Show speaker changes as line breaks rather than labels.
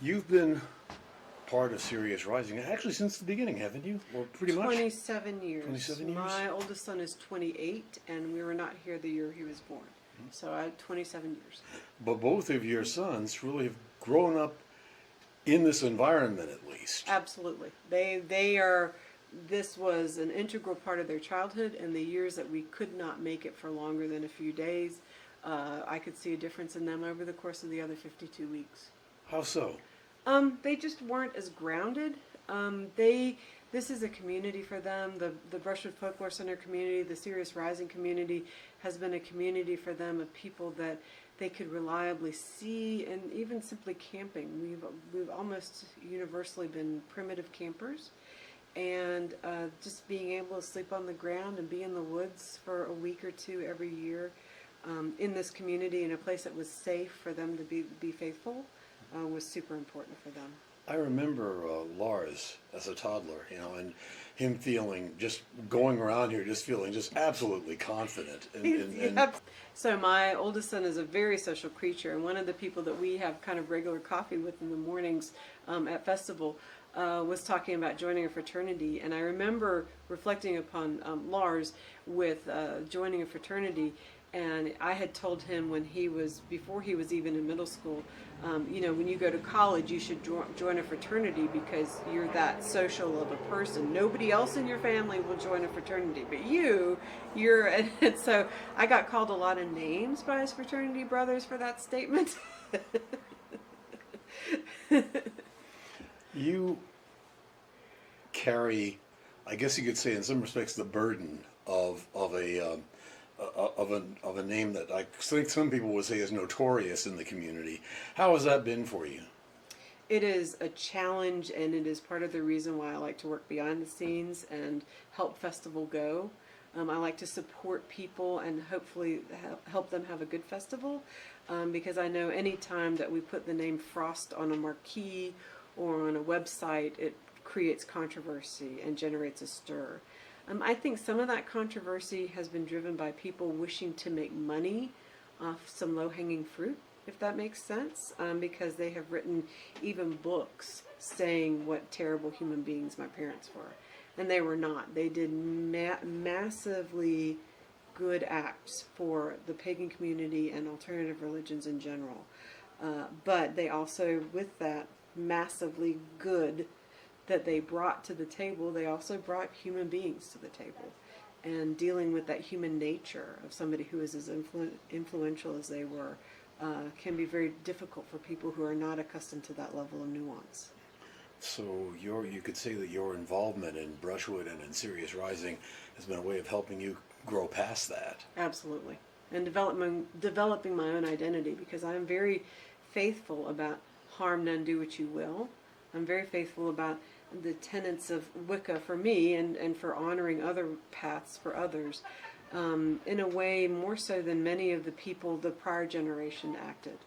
You've been part of Sirius Rising actually since the beginning, haven't you? Well, pretty much.
27 years.
27 years?
My oldest son is 28, and we were not here the year he was born. So I had 27 years.
But both of your sons really have grown up in this environment, at least.
Absolutely. They are, this was an integral part of their childhood, and the years that we could not make it for longer than a few days, I could see a difference in them over the course of the other 52 weeks.
How so?
They just weren't as grounded. This is a community for them. The Brushwood Folklore Center community, the Sirius Rising community, has been a community for them of people that they could reliably see, and even simply camping. We've almost universally been primitive campers, and just being able to sleep on the ground and be in the woods for a week or two every year in this community, in a place that was safe for them to be faithful. Was super important for them.
I remember Lars as a toddler, and him feeling, just going around here, just feeling just absolutely confident.
Yep. So my oldest son is a very social creature, and one of the people that we have kind of regular coffee with in the mornings at festival was talking about joining a fraternity. And I remember reflecting upon Lars with joining a fraternity. And I had told him before he was even in middle school, when you go to college, you should join a fraternity because you're that social of a person. Nobody else in your family will join a fraternity, but you're, and so I got called a lot of names by his fraternity brothers for that statement.
You carry, I guess you could say in some respects, the burden of a name that I think some people would say is notorious in the community. How has that been for you?
It is a challenge, and it is part of the reason why I like to work behind the scenes and help festival go. I like to support people and hopefully help them have a good festival, because I know any time that we put the name Frost on a marquee or on a website, it creates controversy and generates a stir. I think some of that controversy has been driven by people wishing to make money off some low-hanging fruit, if that makes sense, because they have written even books saying what terrible human beings my parents were. And they were not. They did massively good acts for the pagan community and alternative religions in general. But they also, with that massively good that they brought to the table, they also brought human beings to the table. And dealing with that human nature of somebody who is as influential as they were can be very difficult for people who are not accustomed to that level of nuance.
So you could say that your involvement in Brushwood and in Sirius Rising has been a way of helping you grow past that.
Absolutely. And developing my own identity, because I'm very faithful about harm none, do what you will. I'm very faithful about the tenets of Wicca for me, and for honoring other paths for others, in a way more so than many of the people the prior generation acted.